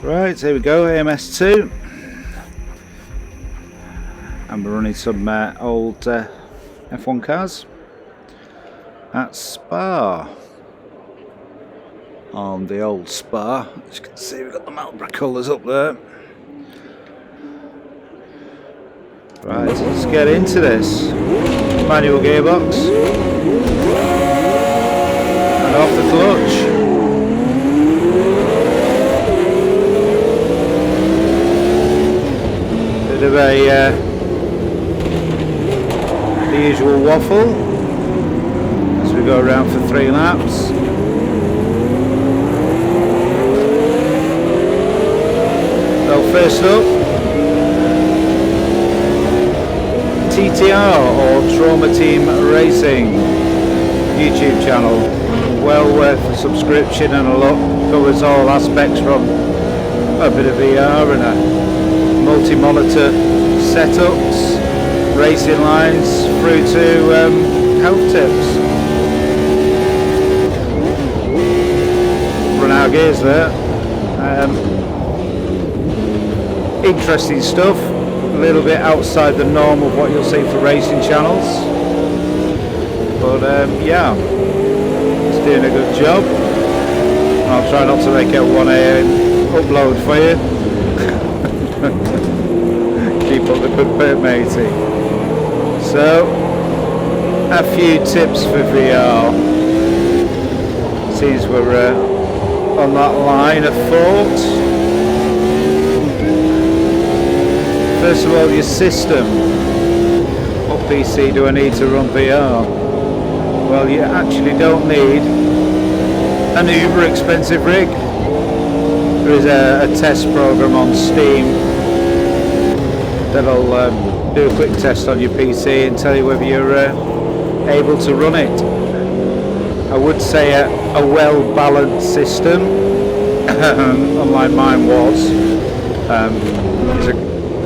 Right, here we go, AMS2. And we're running some old F1 cars at Spa. On the old Spa, as you can see, we've got the Marlboro colours up there. Right, let's get into this. Manual gearbox. And off the clutch. Bit of the usual waffle as we go around for 3 laps. So first up, TTR or Trauma Team Racing YouTube channel, well worth a subscription and a look. Covers all aspects from a bit of VR and a multi-monitor setups, racing lines through to health tips. Run out of gears there. Interesting stuff, a little bit outside the norm of what you'll see for racing channels, but yeah, it's doing a good job. I'll try not to make it a 1 AM upload for you. Keep up the good bit, matey. So, a few tips for VR. Seems we're on that line of thought. First of all, your system. What PC do I need to run VR? Well, you actually don't need an uber expensive rig. There is a test program on Steam that'll do a quick test on your PC and tell you whether you're able to run it. I would say a well-balanced system, unlike mine was,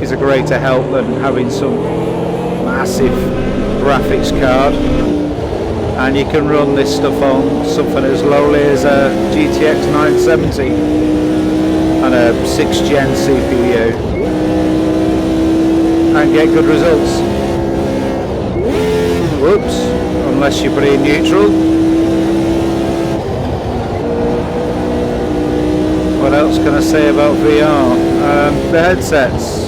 is a greater help than having some massive graphics card. And you can run this stuff on something as lowly as a GTX 970 and a 6th gen CPU and get good results. Whoops, unless you put it in neutral. What else can I say about VR? The headsets.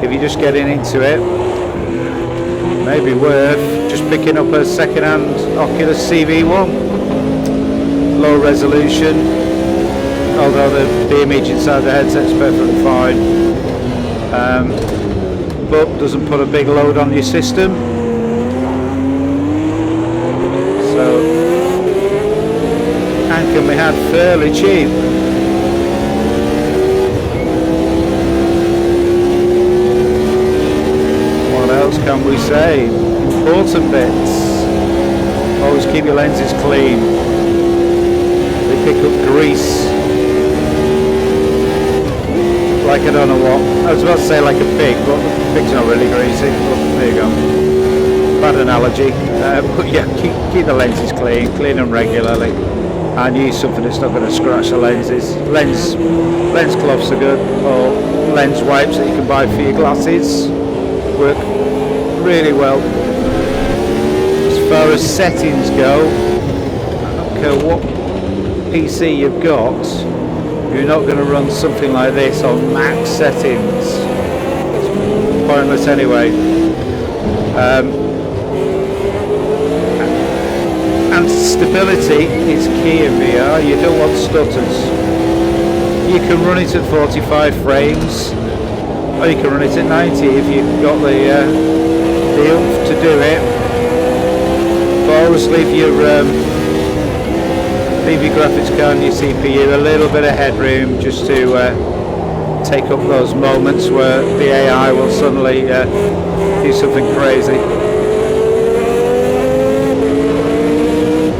If you're just getting into it, maybe worth just picking up a second-hand Oculus CV1. Low resolution, although the image inside the headset's perfectly fine, but doesn't put a big load on your system. So, and can be had fairly cheap. Can we say? Important bits. Always keep your lenses clean. They pick up grease like I don't know what. I was about to say like a pig, but the pig's not really greasy. But there you go. Bad analogy. But yeah, keep the lenses clean them regularly, and use something that's not going to scratch the lenses. Lens cloths are good, or lens wipes that you can buy for your glasses. Work really well. As far as settings go, I don't care what PC you've got, you're not going to run something like this on max settings. It's pointless anyway. And stability is key in VR. You don't want stutters. You can run it at 45 frames, or you can run it at 90 if you've got the oomph to do it. But always leave your graphics card and your CPU a little bit of headroom, just to take up those moments where the AI will suddenly do something crazy,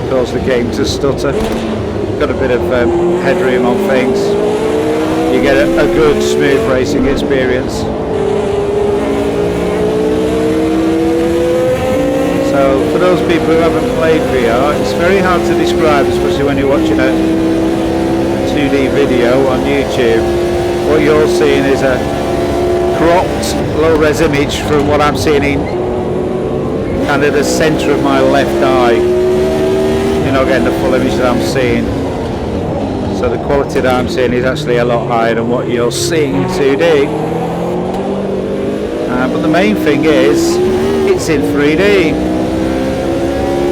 cause the game to stutter. Got a bit of headroom on things, you get a good smooth racing experience. So for those people who haven't played VR, it's very hard to describe, especially when you're watching a 2D video on YouTube, what you're seeing is a cropped low-res image from what I'm seeing in kind of the centre of my left eye. You're not getting the full image that I'm seeing. So the quality that I'm seeing is actually a lot higher than what you're seeing in 2D. But the main thing is, it's in 3D.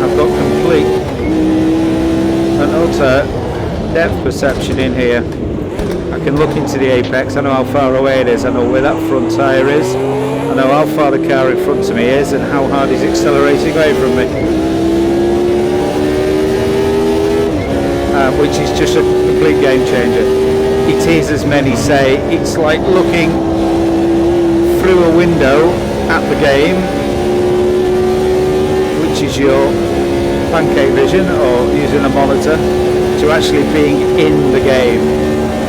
I've got complete and utter depth perception in here. I can look into the apex, I know how far away it is, I know where that front tyre is, I know how far the car in front of me is and how hard he's accelerating away from me. Which is just a complete game changer. It is, as many say, it's like looking through a window at the game, which is your pancake vision, or using a monitor, to actually being in the game,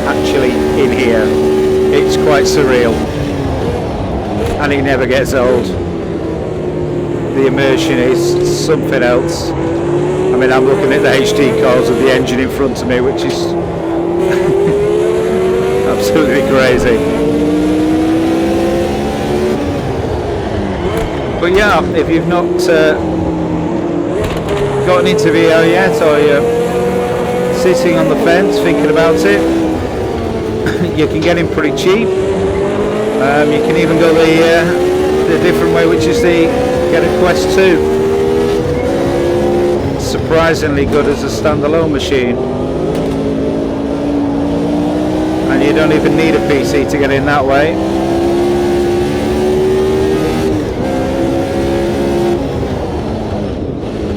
actually in here. It's quite surreal, and it never gets old. The immersion is something else. I mean, I'm looking at the HD cores of the engine in front of me, which is absolutely crazy. But yeah, if you've not gotten into VR yet, or you're sitting on the fence thinking about it, you can get in pretty cheap. You can even go the different way, which is get a Quest 2. Surprisingly good as a standalone machine, and you don't even need a PC to get in that way.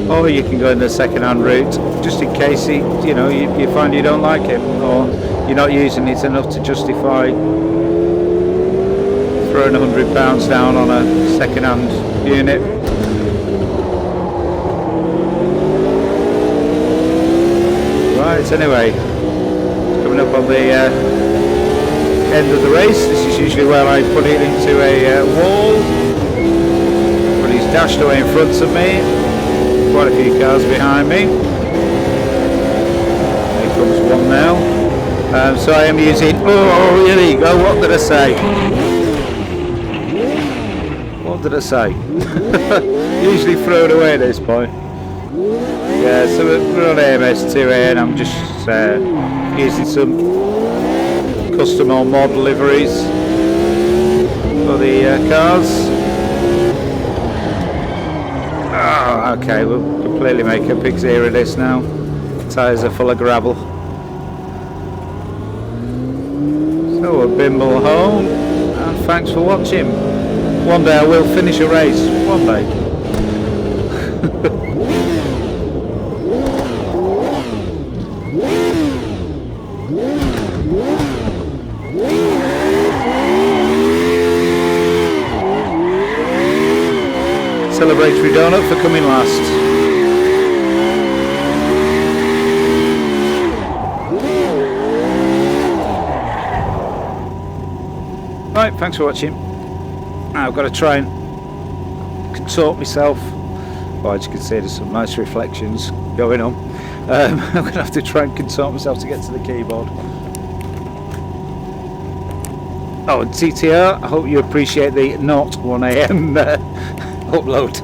Or you can go in the second-hand route, just in case you find you don't like it, or you're not using it enough to justify throwing £100 down on a second-hand unit. Right, anyway, coming up on the end of the race. This is usually where I put it into a wall, but he's dashed away in front of me. Quite a few cars behind me. Here comes one now. So I am using, oh, here you go, what did I say? What did I say? Usually throw it away at this point. Yeah, so we're on AMS2A, and I'm just using some custom or mod liveries for the cars. Oh, okay, we'll completely make a pig's ear of this now. Tyres are full of gravel. So we'll bimble home, and thanks for watching. One day I will finish a race, one day. Celebratory donut for coming last. Right, thanks for watching. Now I've got to try and contort myself. Well, as you can see, there's some nice reflections going on. I'm going to have to try and contort myself to get to the keyboard. Oh, and TTR, I hope you appreciate the not 1 AM upload.